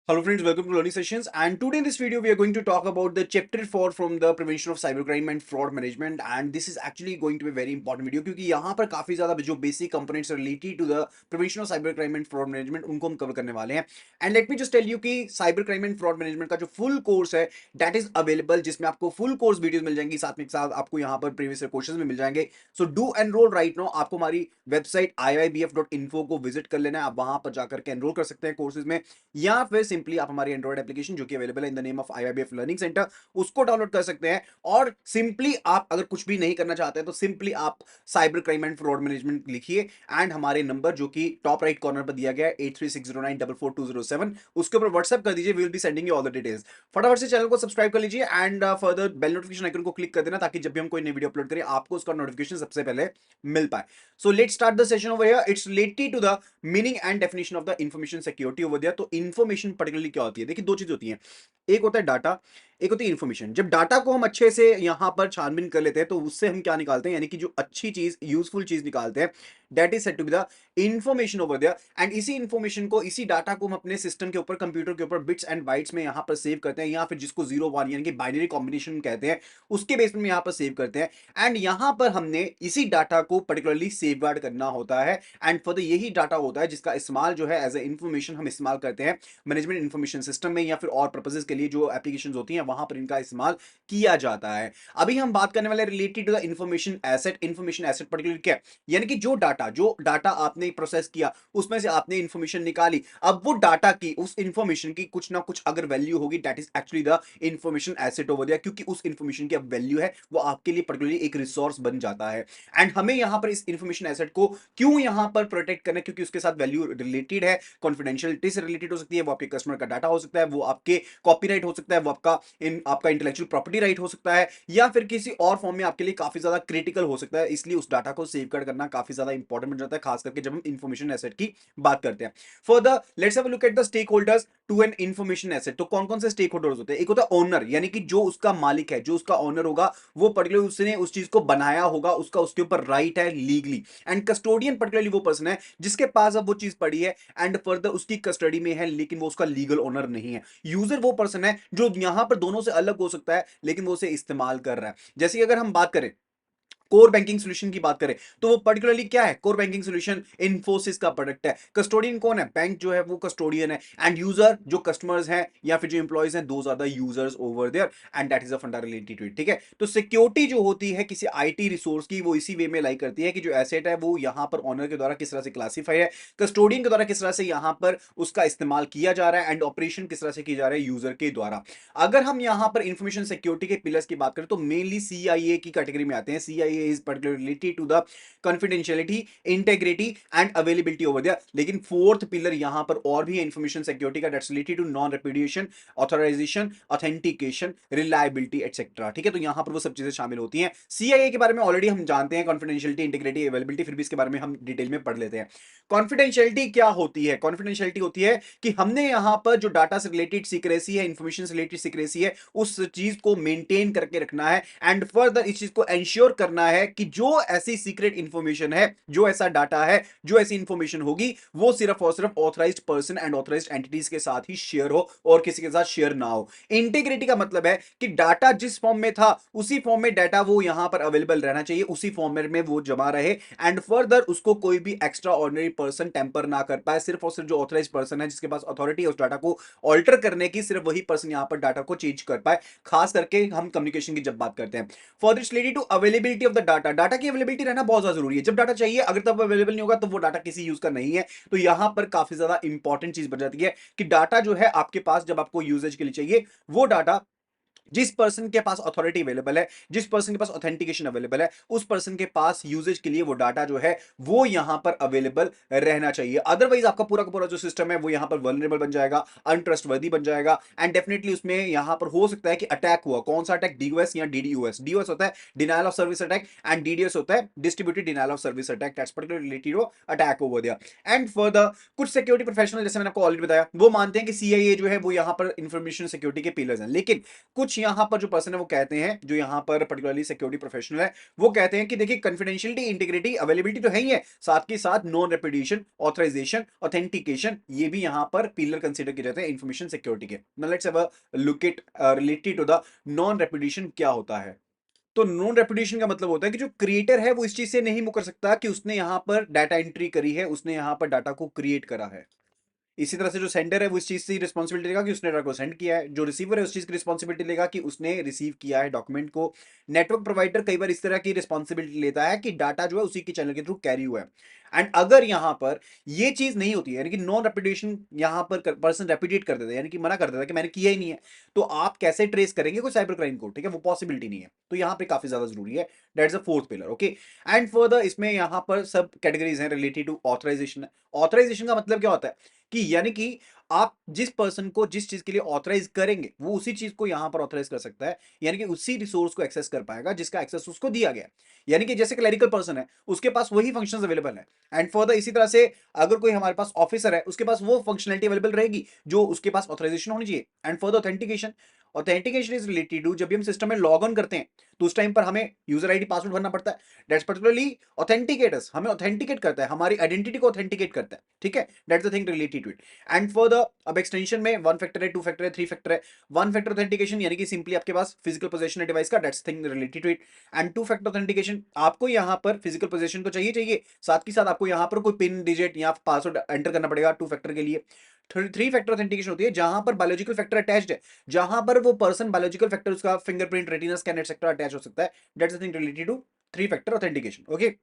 Hello friends, welcome to Learning Sessions, and today in this video we are going to talk about the chapter 4 from the prevention of cybercrime and fraud management, and this is actually going to be a very important video क्योंकि यहाँ पर काफी ज्यादा जो basic components related to the prevention of cyber crime and fraud management उनको हम cover करने वाले हैं। And let me just tell you कि cyber crime and fraud management का जो फुल कोर्स है दैट इज अवेलेबल, जिसमें आपको फुल कोर्स वीडियोस मिल जाएंगी, साथ आपको यहाँ पर प्रीवियस क्वेश्चंस भी मिल जाएंगे। So do enroll right now. आपको हमारी वेबसाइट iibf.info को विजिट कर लेना है, आप वहां पर जाकर के एनरोल कर सकते हैं कोर्सेज में, या फिर सिंपली आप हमारी एंड्रॉइड एप्लीकेशन जो कि अवेलेबल है in the name of IIBF learning centre उसको डाउनलोड कर सकते हैं। और सिंपली आप अगर कुछ भी नहीं करना चाहते हैं तो सिंपली आप cyber crime and fraud management लिखिए एंड हमारे नंबर जो कि टॉप राइट कॉर्नर पर दिया गया है 8360944207 उसके ऊपर व्हाट्सएप कर दीजिए। We will be sending you all the details. फटाफट से चैनल को सब्सक्राइब कर लीजिए and further bell notification icon को क्लिक कर देना ताकि जब भी हम कोई नई वीडियो अपलोड करें आपको उसका नोटिफिकेशन सबसे पहले मिल पाए। So let's start the session over here. It's related to the meaning and definition of the information security over there. तो इंफॉर्मेशन पर्टिकुलरली क्या होती है? देखिए, दो चीज होती है, एक होता है डाटा, एक होती है इंफॉर्मेशन। जब डाटा को हम अच्छे से यहां पर छानबीन कर लेते हैं तो उससे हम क्या निकालते हैं, यानी कि जो अच्छी चीज, यूजफुल चीज निकालते हैं, that is said to be the information over there. And इसी इंफॉर्मेशन को, इसी डाटा को हम अपने सिस्टम के ऊपर, कंप्यूटर के ऊपर बिट्स एंड बाइट्स में यहां पर सेव करते हैं, या फिर जिसको 0 1 यानी कि बाइनरी कॉम्बिनेशन कहते हैं, उसके बेस में यहां पर सेव करते हैं। एंड यहां पर हमने इसी डाटा को पर्टिकुलरली सेव करना होता है। एंड फर्दर यही डाटा होता है जिसका इस्तेमाल जो है एज ए इंफॉर्मेशन हम इस्तेमाल करते हैं मैनेजमेंट इंफॉर्मेशन सिस्टम में, या फिर और पर्पसेस के लिए जो एप्लीकेशंस होती हैं वहां पर इनका इस्तेमाल किया जाता है। अभी हम बात करने वाले related to the information asset. Information asset particular क्या है? यानी कि जो डाटा आपने प्रोसेस किया उसमें से आपने इंफॉर्मेशन निकाली, अब वो डाटा की, उस इंफॉर्मेशन की कुछ ना कुछ अगर वैल्यू होगी, that is actually the information asset over there, क्योंकि उस इंफॉर्मेशन की अब वैल्यू है, वो आपके लिए पर्टिकुलरली एक रिसोर्स बन जाता है। एंड हमें यहां पर इस इंफॉर्मेशन एसेट को क्यों यहां पर प्रोटेक्ट करना है? क्योंकि उसके साथ वैल्यू रिलेटेड है, कॉन्फिडेंशियलिटी से रिलेटेड हो सकती है, वो आपके कस्टमर का डाटा हो सकता है, वो आपके कॉपीराइट हो सकता है, वो आपका इंटेलेक्चुअल प्रॉपर्टी राइट हो सकता है, या फिर किसी और फॉर्म में आपके लिए काफी ज्यादा क्रिटिकल हो सकता है। इसलिए उस डाटा को सेव करना काफी ज्यादा इंपॉर्टेंट बन जाता है, खास करके जब हम इंफॉर्मेशन एसेट की बात करते हैं। Further let's have a look at the stakeholders to an information asset. तो कौन कौन से स्टेक होल्डर्स होते हैं? एक होता है ओनर, यानी कि जो उसका मालिक है, जो उसका ओनर होगा, वो पर्टिकुलर उसने उस चीज को बनाया होगा, उसका उसके ऊपर राइट है लीगली। एंड कस्टोडियन पर्टिकुलरली वो पर्सन है जिसके पास अब वो चीज पड़ी है एंड फर्दर उसकी कस्टडी में है, लेकिन वो उसका लीगल ओनर नहीं है। यूजर वो पर्सन है जो यहां पर दोनों से अलग हो सकता है, लेकिन वो उसे इस्तेमाल कर रहा है। जैसे अगर हम बात करें कोर बैंकिंग सॉल्यूशन की बात करें तो वो पर्टिकुलरली क्या है? कोर बैंकिंग सॉल्यूशन इन्फोसिस का प्रोडक्ट है। कस्टोडियन कौन है? बैंक जो है वो कस्टोडियन है। एंड यूजर जो कस्टमर्स हैं या फिर जो एम्प्लॉइज हैं, those are the users over there, and that is a funda related to it. ठीक है, तो सिक्योरिटी जो होती है किसी आईटी रिसोर्स की, वो इसी वे में लाई करती है कि जो एसेट है वो यहां पर ऑनर के द्वारा किस तरह से क्लासीफाई है, कस्टोडियन के द्वारा किस तरह से यहां पर उसका इस्तेमाल किया जा रहा है, एंड ऑपरेशन किस तरह से किया जा रहा है यूजर के द्वारा। अगर हम यहां पर इंफॉर्मेशन सिक्योरिटी के पिलर्स की बात करें तो मेनली सीआईए की कैटेगरी में आते हैं। CIA is particularly to the confidentiality, integrity and availability over there. लेकिन फोर्थ पिलर यहां पर और भी है इंफॉर्मेशन सिक्योरिटी का, that's related to non repudiation, authorisation, authentication, reliability etcetera. ठीक है, तो यहां पर वो सब चीजें शामिल होती हैं। सीआईए के बारे में ऑलरेडी हम जानते हैं, कॉन्फिडेंशियलिटी, इंटेग्रिटी, अवेलेबिलिटी, फिर भी इसके बारे में हम डिटेल में पढ़ लेते हैं। कॉन्फिडेंशियलिटी क्या होती है? कॉन्फिडेंशियलिटी होती है कि हमने यहां पर जो डाटा से रिलेटेड सीक्रेसी है, इंफॉर्मेशन से रिलेटेड सीक्रेसी है, उस चीज को मेंटेन करके रखना है एंड फर्दर इस चीज को एंश्योर करना है कि जो ऐसी सीक्रेट इंफॉर्मेशन है, जो ऐसा डाटा है, जो ऐसी इंफॉर्मेशन होगी, वो सिर्फ और सिर्फ authorised person and authorised entities के साथ ही शेयर हो और किसी के साथ शेयर ना हो। इंटीग्रिटी का मतलब है कि डाटा जिस फॉर्म में था उसी फॉर्म में डाटा वो यहां पर अवेलेबल रहना चाहिए, उसी फॉर्मेट में वो जमा रहे, एंड फर्दर उसको कोई भी एक्स्ट्रा ऑर्डिनरी पर्सन टेम्पर ना कर पाए। सिर्फ और सिर्फ जो ऑथराइज्ड पर्सन है, जिसके पास अथॉरिटी है उस डाटा को ऑल्टर करने की, सिर्फ वही पर्सन यहां पर डाटा को चेंज कर पाए। खास करके हम कम्युनिकेशन की जब बात करते हैं। For it's related to availability of the data, data की अवेलेबिलिटी रहना बहुत ज्यादा जरूरी है। जब डाटा चाहिए, अगर तब अवेलेबल नहीं होगा तो वो डाटा किसी यूज का नहीं है। तो यहां पर काफी ज्यादा इंपॉर्टेंट चीज बन जाती है कि डाटा जो है आपके पास जब आपको यूजेज के लिए चाहिए, वो डाटा जिस पर्सन के पास अथॉरिटी अवेलेबल है, जिस पर्सन के पास ऑथेंटिकेशन अवेलेबल है, उस पर्सन के पास यूजेज के लिए वो डाटा जो है वो यहां पर अवेलेबल रहना चाहिए। अदरवाइज आपका पूरा का पूरा जो सिस्टम है वो यहां पर वल्नरेबल बन जाएगा, अनट्रस्टवर्दी बन जाएगा, एंड डेफिनेटली उसमें यहां पर हो सकता है कि अटैक हुआ। कौन सा अटैक? डीओएस या डीडीओएस। डीओएस होता है denial of service attack and DDS होता है distributed denial of service attack. That's particularly related to attack over there. And further कुछ सिक्योरिटी प्रोफेशनल, जैसे मैंने आपको ऑलरेडी बताया, वो मानते हैं कि सीआईए जो है वो यहां पर इंफॉर्मेशन सिक्योरिटी के पिलर्स हैं, लेकिन कुछ कुछ यहाँ पर जो पर्सन है वो कहते हैं, जो यहाँ पर पर्टिकुलरली सिक्योरिटी प्रोफेशनल है, वो कहते हैं कि देखिए कॉन्फिडेंशियलिटी, इंटीग्रिटी, अवेलेबिलिटी तो है ही है, साथ के साथ नॉन रेपुडिएशन, ऑथराइजेशन, ऑथेंटिकेशन, ये भी यहाँ पर पिलर कंसीडर किए जाते हैं इंफॉर्मेशन सिक्योरिटी के। Now let's have a look it related to the non repudiation क्या होता है। तो नॉन रेपुडिएशन का मतलब होता है कि जो क्रिएटर है वो इस चीज से नहीं मुकर सकता कि उसने यहाँ पर डाटा एंट्री करी है, उसने यहाँ पर डाटा को क्रिएट करा है। इसी तरह से जो सेंडर है वो इस चीज से रिस्पॉन्सिबिलिटी लेगा कि उसने डाटा को सेंड किया है, जो रिसीवर है उस चीज की रिस्पॉन्सिबिलिटी लेगा कि उसने रिसीव किया है डॉक्यूमेंट को। नेटवर्क प्रोवाइडर कई बार इस तरह की रिस्पॉन्सिबिलिटी लेता है कि डाटा जो है उसी के चैनल के थ्रू कैरी हुआ है। एंड अगर यहां पर ये चीज नहीं होती है, यानी कि नॉन रेपुटेशन यहां पर पर्सन रेपुटेट कर देता है, यानी कि मना कर देता है कि मैंने किया ही नहीं है, तो आप कैसे ट्रेस करेंगे कोई साइबर क्राइम को? ठीक है, वो पॉसिबिलिटी नहीं है, तो यहां पे काफी ज्यादा जरूरी है। That's the fourth pillar. Okay, and further इसमें यहां पर सब कैटेगरीज हैं रिलेटेड टू ऑथराइजेशन। ऑथराइजेशन का मतलब क्या होता है कि यानी कि आप जिस पर्सन को जिस चीज के लिए ऑथराइज करेंगे वो उसी चीज को यहां पर ऑथराइज कर सकता है, यानी कि उसी रिसोर्स को एक्सेस कर पाएगा जिसका एक्सेस उसको दिया गया है। यानी कि जैसे क्लरिकल पर्सन है उसके पास वही फंक्शंस अवेलेबल है, एंड फर्दर इसी तरह से अगर कोई हमारे पास ऑफिसर है उसके पास वो फंक्शनलिटी अवेलेबल रहेगी जो उसके पास ऑथराइजेशन होनी चाहिए। And further authentication, authentication is related to जब भी हम सिस्टम में लॉग ऑन करते हैं तो उस टाइम पर हमें यूजर आईडी पासवर्ड भरना पड़ता है। दैट्स पर्टिकुलरली ऑथेंटिकेटर्स, हमें ऑथेंटिकेट करता है, हमारी आइडेंटिटी को ऑथेंटिकेट करता है। ठीक है, that's the thing related to it. And further अब एक्सटेंशन में वन फैक्टर है, टू फैक्टर है, थ्री फैक्टर है। वन फैक्टर ऑथेंटिकेशन यानी कि सिंपली आपके पास फिजिकल पोजीशन है डिवाइस का, that's thing related to it. And two factor authentication आपको यहां पर फिजिकल पोजीशन तो चाहिए चाहिए, साथ के साथ आपको यहां पर कोई पिन डिजिट या पासवर्ड एंटर करना पड़ेगा टू फैक्टर के लिए। थ्री फैक्टर ऑथेंटिकेशन होती है जहां पर बायोलॉजिकल फैक्टर अटैच्ड है, जहां पर वो पर्सन बायोलॉजिकल फैक्टर उसका fingerprint, retina scan etcetera attach हो सकता है। That's the thing related to three factor authentication. Okay,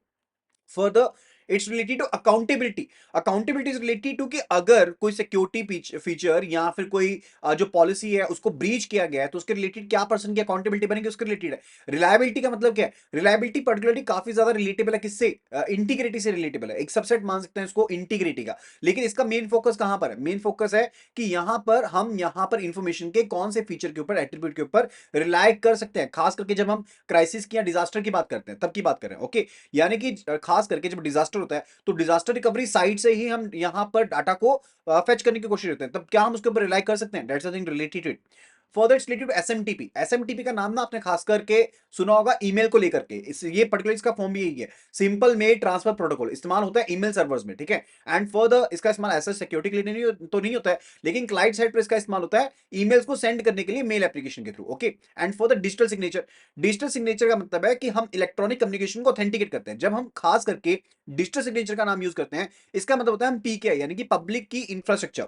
further it's related to accountability. Accountability is related to कि अगर कोई सिक्योरिटी फीचर या फिर कोई जो पॉलिसी है उसको ब्रीच किया गया है तो उसके रिलेटेड क्या पर्सन की अकाउंटेबिलिटी बनेगी, उसके रिलेटेड है। रिलायबिलिटी का मतलब क्या है? रिलायबिलिटी पर्टिकुलरली काफी ज्यादा रिलेटेबल है किससे? इंटीग्रिटी से रिलेटेबल है, एक सबसेट मान सकते हैं इसको इंटीग्रिटी का। लेकिन इसका मेन फोकस कहां पर है? मेन फोकस है कि यहां पर हम यहां पर इंफॉर्मेशन के कौन से फीचर के ऊपर, एट्रीब्यूट के ऊपर रिलाय कर सकते हैं, खास करके जब हम क्राइसिस की या डिजास्टर की बात करते हैं तब की बात कर रहे हैं। ओके, यानी कि खास करके जब डिजास्टर होता है तो डिजास्टर रिकवरी साइट से ही हम यहां पर डाटा को फेच करने की कोशिश करते हैं, तब क्या हम उसके ऊपर रिलाई कर सकते हैं? That's the thing related to it. Further it's related to SMTP. SMTP का नाम ना आपने खास करके सुना होगा ईमेल को लेकर के, इस ये पर्टिकुलर इसका फॉर्म भी यही है, सिंपल मेल ट्रांसफर प्रोटोकॉल इस्तेमाल होता है ईमेल सर्वर्स में। ठीक है, एंड फर्दर इसका इस्तेमाल ऐसा सिक्योरिटी के लिए नहीं होता है, लेकिन क्लाइंट साइड पर इसका इस्तेमाल होता है ईमेल्स को सेंड करने के लिए मेल एप्लीकेशन के through. Okay, and further digital signature. Digital signature का मतलब है कि हम इलेक्ट्रॉनिक कम्युनिकेशन को ऑथेंटिकेट करते हैं। जब हम खास करके डिजिटल सिग्नेचर का नाम यूज करते हैं, इसका मतलब होता है हम पीके यानी कि पब्लिक की इंफ्रास्ट्रक्चर,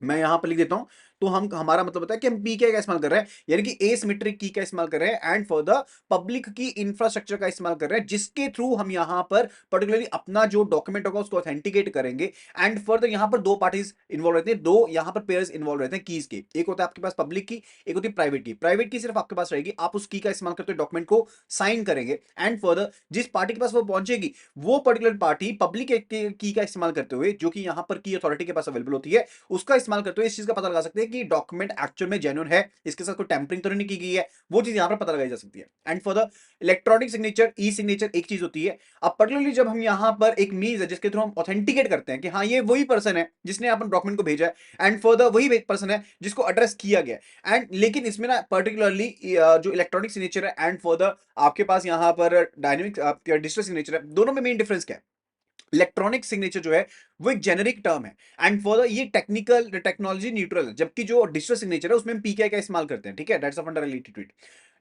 मैं यहां पर लिख देता हूं, तो हम हमारा मतलब होता है कि हम पीके का इस्तेमाल कर रहे हैं, यानी कि एसिमेट्रिक की का इस्तेमाल कर रहे हैं, एंड फर्दर पब्लिक की इंफ्रास्ट्रक्चर का इस्तेमाल कर रहे हैं जिसके थ्रू हम यहां पर पर्टिकुलरली अपना जो डॉक्यूमेंट होगा उसको ऑथेंटिकेट करेंगे। एंड फर्दर यहां पर दो पार्टीज इन्वॉल्व रहते हैं, दो यहां पर पेयर्स इन्वॉल्व रहते हैं कीज के। एक होता है आपके पास पब्लिक की, एक होती है प्राइवेट की। प्राइवेट की सिर्फ आपके पास रहेगी, आप उस की का इस्तेमाल करते डॉक्यूमेंट को साइन करेंगे, एंड फर्दर जिस पार्टी के पास वो पहुंचेगी वो पर्टिकुलर पार्टी पब्लिक की का इस्तेमाल करते हुए, जो कि यहां पर की अथॉरिटी के पास अवेलेबल होती है, उसका इस्तेमाल करते हुए इस चीज का पता लगा सकते हैं कि डॉक्यूमेंट एक्चुअल में जेन्युइन है, इसके साथ कोई टैंपरिंग तो नहीं की गई है, वो चीज यहां पर पता लगाई जा सकती है। And for the electronic signature, E signature एक चीज होती है। अब पर्टिकुलरली जब हम यहां पर एक मीन्स है जिसके थ्रू हम ऑथेंटिकेट करते हैं कि हाँ ये वही पर्सन है जिसने अपन डॉक्यूमेंट को भेजा है, एंड फर्दर वही पर्सन है जिसको एड्रेस किया गया है। एंड लेकिन इसमें ना पर्टिकुलरली जो इलेक्ट्रॉनिक सिग्नेचर है एंड फर्दर आपके पास यहां पर डायनेमिक डिजिटल सिग्नेचर है, दोनों में मेन डिफरेंस क्या है? इलेक्ट्रॉनिक सिग्नेचर जो है वो एक जेनेरिक टर्म है, एंड फॉर ये टेक्निकल टेक्नोलॉजी न्यूट्रल है, जबकि जो डिजिटल सिग्नेचर है उसमें हम पीके का इस्तेमाल करते हैं। ठीक है, that's a fundamental related to it.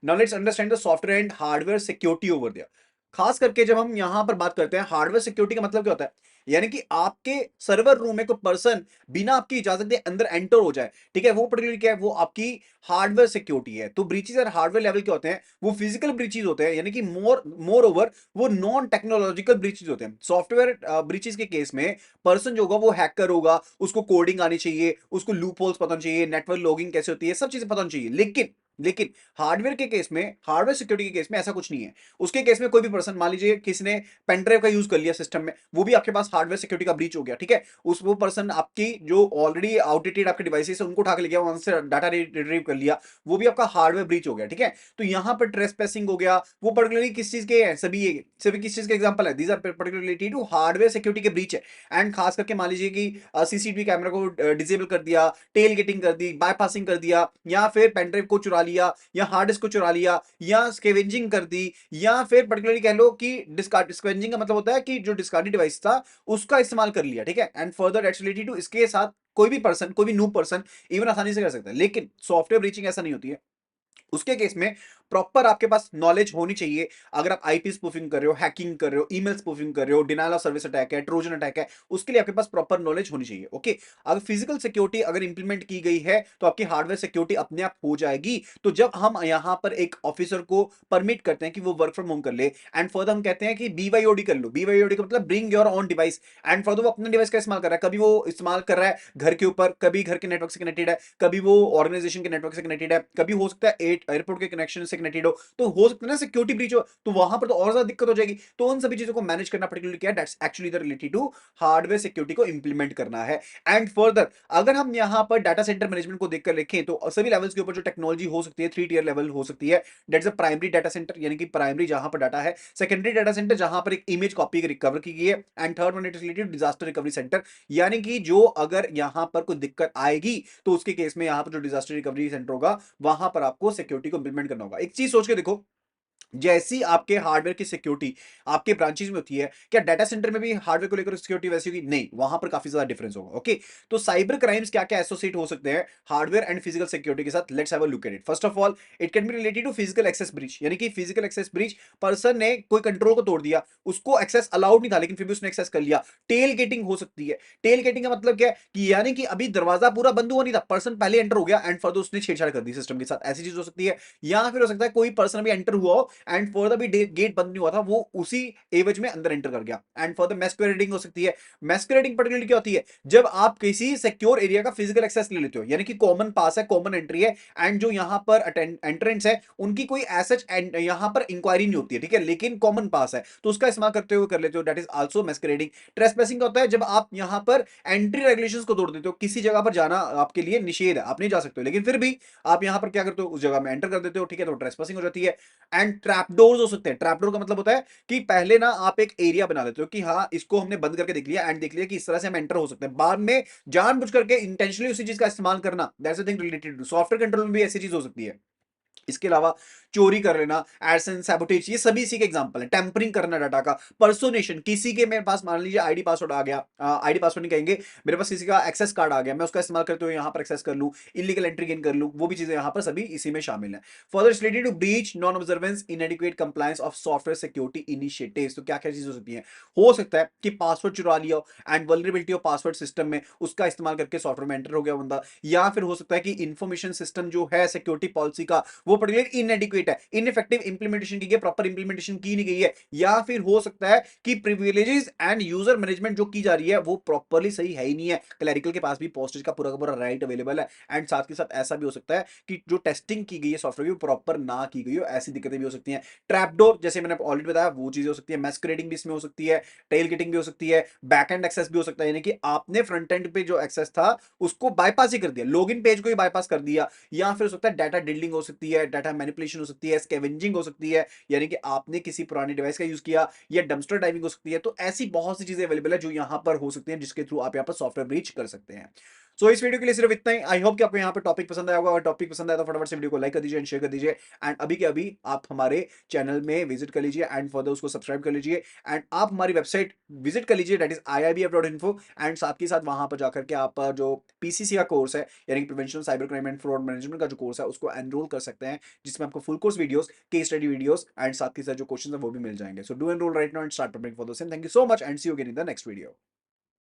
Now let's understand the software and hardware security over there. खास करके जब हम यहां पर बात करते हैं हार्डवेयर सिक्योरिटी का मतलब क्या होता है? यानी कि आपके सर्वर रूम में कोई पर्सन बिना आपकी इजाजत के अंदर एंटर हो जाए, ठीक है, वो पर्टिकुलर क्या है? वो आपकी हार्डवेयर सिक्योरिटी है। तो ब्रीचेस और हार्डवेयर लेवल के होते हैं, वो फिजिकल ब्रीचेस होते हैं, यानी कि मोर ओवर वो नॉन टेक्नोलॉजिकल ब्रीचेस होते हैं। सॉफ्टवेयर ब्रीचेस के केस में पर्सन जो होगा वो हैकर होगा, उसको कोडिंग आनी चाहिए, उसको लूप होल्स पता होना चाहिए, नेटवर्क लॉगिंग कैसे होती है, सब चीजें पता होनी चाहिए। लेकिन हार्डवेयर के केस में, हार्डवेयर सिक्योरिटी के केस में ऐसा कुछ नहीं है। उसके केस में कोई भी पर्सन, मान लीजिए किसी ने पेन ड्राइव का यूज कर लिया सिस्टम में, वो भी आपके पास हार्डवेयर सिक्योरिटी का ब्रीच हो गया। ठीक है, उस वो पर्सन आपकी जो ऑलरेडी आउटडेटेड आपके डिवाइसेस है उनको उठा के ले गया, वहां से डाटा रिट्रीव कर लिया, वो भी आपका हार्डवेयर ब्रीच हो गया। ठीक है, तो यहां पर ट्रेसपैसिंग हो गया, वो पर्टिकुलरली किस चीज के हैं? सभी किस चीज के एग्जांपल है? These are particularly related to hardware security के ब्रीच है। एंड खास करके मान लीजिए कि सीसीटीवी कैमरा को डिसेबल कर दिया, टेल गेटिंग कर दी, बाईपासिंग कर दिया, या फिर पेनड्राइव को चुरा लिया, या हार्ड डिस्क को चुरा लिया, या स्केवेंजिंग कर दी, या फिर पर्टिकुलरली कह लो कि डिस्कार्ड, स्केवेंजिंग का मतलब होता है कि जो डिस्कार्डेड डिवाइस था उसका इस्तेमाल कर लिया, ठीक है। And further that's related to, इसके साथ कोई भी पर्सन, कोई भी न्यू पर्सन इवन आसानी से कर सकता है। लेकिन सॉफ्टवेयर ब्रीचिंग ऐसा नहीं होती है। उसके केस में प्रॉपर आपके पास नॉलेज होनी चाहिए। अगर आप आईपी स्पूफिंग कर रहे हो, हैकिंग कर रहे हो, ईमेल स्पूफिंग कर रहे हो, डिनायल ऑफ सर्विस अटैक है, ट्रोजन अटैक है, उसके लिए आपके पास प्रॉपर नॉलेज होनी चाहिए। ओके, अगर फिजिकल सिक्योरिटी अगर इंप्लीमेंट की गई है तो आपकी हार्डवेयर सिक्योरिटी अपने आप हो जाएगी। तो जब हम यहां पर एक ऑफिसर को परमिट करते हैं कि वो वर्क फ्रॉम होम कर ले, एंड फर्दर हम कहते हैं कि बीवाईओडी कर लो, बीवाईओडी का मतलब bring your on device, and further वो अपने डिवाइस का इस्तेमाल कर रहा है, कभी वो इस्तेमाल कर रहा है घर के ऊपर, कभी घर के नेटवर्क से कनेक्टेड है, कभी वो ऑर्गेनाइजेशन के नेटवर्क से कनेक्टेड है, कभी हो सकता है एयरपोर्ट के कनेक्शन से कनेक्टेड हो सकता है ना सिक्योरिटी ब्रीच हो, तो वहां पर तो और ज्यादा दिक्कत हो जाएगी। तो उन सभी चीजों को मैनेज करना पर्टिकुलरली क्या है, that's actually the related to hardware security को इंप्लीमेंट करना है। एंड फर्दर अगर हम यहां पर डाटा सेंटर मैनेजमेंट को देखकर देखें तो सभी लेवल्स के ऊपर जो टेक्नोलॉजी हो सकती है, 3 टियर लेवल हो सकती है। That's a primary data centre, यानी कि प्राइमरी जहां पर डाटा है, सेकेंडरी डाटा सेंटर जहां पर एक इमेज कॉपी रिकवर की गई है, and third one it is related disaster recovery centre, यानी कि जो अगर यहां पर कोई दिक्कत आएगी तो उसके केस में यहां पर जो डिजास्टर रिकवरी सेंटर होगा वहां पर आपको सिक्योरिटी को इंप्लीमेंट करना होगा। एक चीज सोच के देखो, जैसी आपके हार्डवेयर की सिक्योरिटी आपके ब्रांचेस में होती है, क्या डाटा सेंटर में भी हार्डवेयर को लेकर सिक्योरिटी वैसी होगी? नहीं, वहां पर काफी ज्यादा डिफरेंस होगा। ओके, तो साइबर क्राइम्स क्या क्या एसोसिएट हो सकते हैं हार्डवेयर एंड फिजिकल सिक्योरिटी के साथ? Let's have a look at it. First of all, it can be related to physical access breach, यानी कि फिजिकल एक्सेस ब्रीच, पर्सन ने कोई कंट्रोल को तोड़ दिया, उसको एक्सेस अलाउड नहीं था लेकिन फिर भी उसने एक्सेस कर लिया। टेल गेटिंग हो सकती है। टेल गेटिंग का मतलब क्या है कि यानी कि अभी दरवाजा पूरा बंद हुआ नहीं था, पर्सन पहले एंटर हो गया एंड फर्दर उसने छेड़छाड़ कर दी सिस्टम के साथ, ऐसी चीज हो सकती है। या फिर हो सकता है कोई पर्सन अभी एंटर हुआ हो एंड फर्दर भी गेट बंद नहीं हुआ था, वो उसी एवज में अंदर एंटर कर गया, एंड फर्दर मैस्कुरेडिंग हो सकती है। मैस्कुरेडिंग पर्टिकुलरली क्या होती है? जब आप किसी सिक्योर एरिया का फिजिकल एक्सेस ले लेते हो, यानी कि कॉमन पास है, कॉमन एंट्री है, एंड जो यहां पर एंट्रेंस है उनकी कोई एसच यहां पर इंक्वायरी नहीं होती है, ठीक है, लेकिन कॉमन पास है तो उसका इस्तेमाल करते हुए कर लेते हो, दैट इज आल्सो मैस्कुरेडिंग। ट्रेसपैसिंग का होता है जब आप यहां पर एंट्री रेगुलेशंस को तोड़ देते हो, किसी जगह पर जाना आपके लिए निषेध है, आप नहीं जा सकते हो, लेकिन फिर भी आप यहां पर क्या करते हो, उस जगह में एंटर कर देते हो, ठीक है, तो ट्रेसपैसिंग हो जाती है। एंड ट्रैपडोर्स हो सकते हैं। ट्रैपडोर का मतलब होता है कि पहले ना आप एक एरिया बना देते हो कि हाँ इसको हमने बंद करके देख लिया एंड देख लिया कि इस तरह से हम एंटर हो सकते हैं, बाद में जानबूझ करके इंटेंशनली उसी चीज का इस्तेमाल करना, that's a thing related to software control में भी ऐसी चीज हो सकती है। इसके अलावा चोरी कर लेना, एरसन सैबोटेज, ये सभी इसी के एग्जांपल है। टेम्परिंग करना डाटा का, पर्सोनेशन, किसी के मेरे पास मान लीजिए आईडी पासवर्ड आ गया, आईडी पासवर्ड नहीं कहेंगे, मेरे पास किसी का एक्सेस कार्ड आ गया, मैं उसका इस्तेमाल करते हुए यहां पर एक्सेस कर लूं, इलीगल एंट्री गेन कर लूं, वो भी चीजें यहां पर सभी इसी में शामिल है। Further related to breach, non observance, inadequate compliance of software security initiatives, तो क्या क्या चीज हो सकती है? हो सकता है कि पासवर्ड चुरा लिया and vulnerability of password system में उसका इस्तेमाल करके सॉफ्टवेयर में एंटर हो गया बंदा, या फिर हो सकता है कि इंफॉर्मेशन सिस्टम जो है सिक्योरिटी पॉलिसी का वो पर्टिकुलर इनएडिक्वेट है, इनइफेक्टिव इंप्लीमेंटेशन की गई, प्रॉपर इंप्लीमेंटेशन की नहीं गई है, या फिर हो सकता है कि प्रिविलेजेस एंड यूजर मैनेजमेंट जो की जा रही है वो प्रॉपरली सही है ही नहीं है, क्लरिकल के पास भी पोस्टेज का पूरा राइट अवेलेबल है, एंड साथ के साथ ऐसा भी हो सकता है कि जो टेस्टिंग की गई है सॉफ्टवेयर की प्रॉपर ना की गई हो, ऐसी दिक्कतें भी हो सकती हैं। ट्रैपडोर जैसे मैंने ऑलरेडी बताया वो चीजें हो सकती है, मैस्कुरेडिंग भी इसमें हो सकती है, टेल गेटिंग भी हो सकती है, बैक एंड एक्सेस भी हो सकता है, यानी कि आपने फ्रंट एंड पे जो एक्सेस था उसको बाईपास ही कर दिया, लॉगिन पेज को ही बाईपास कर दिया, या फिर हो सकता है डाटा डिल्डिंग हो सकती है, डाटा मैनिपुलेशन हो सकती है, स्कैवेंजिंग हो सकती है, यानी कि आपने किसी पुराने डिवाइस का यूज किया, या डंपस्टर डाइविंग हो सकती है। तो ऐसी बहुत सी चीजें अवेलेबल है जो यहां पर हो सकती हैं जिसके थ्रू आप यहां पर सॉफ्टवेयर ब्रीच कर सकते हैं। सो इस वीडियो के लिए सिर्फ इतना ही। आई होप कि आपको यहाँ पे टॉपिक पसंद आया होगा, अगर टॉपिक पसंद आया तो फटाफट से वीडियो को लाइक कर दीजिए एंड शेयर कर दीजिए, एंड अभी के अभी आप हमारे चैनल में विजिट कर लीजिए एंड फर्दर उसको सब्सक्राइब कर लीजिए, एंड आप हमारी वेबसाइट विजिट कर लीजिए, दैट इज iibf.info, एंड साथ के साथ वहां पर जाकर के आप जो पीसीसी का कोर्स है, यानी कि prevention cyber crime and fraud management का जो कोर्स है उसको एनरोल कर सकते हैं, जिसमें आपको full course videos, case study videos and साथ के साथ जो क्वेश्चन है वो भी मिल जाएंगे। So do enroll right now and start preparing for the same. Thank you so much and see you again in the next video.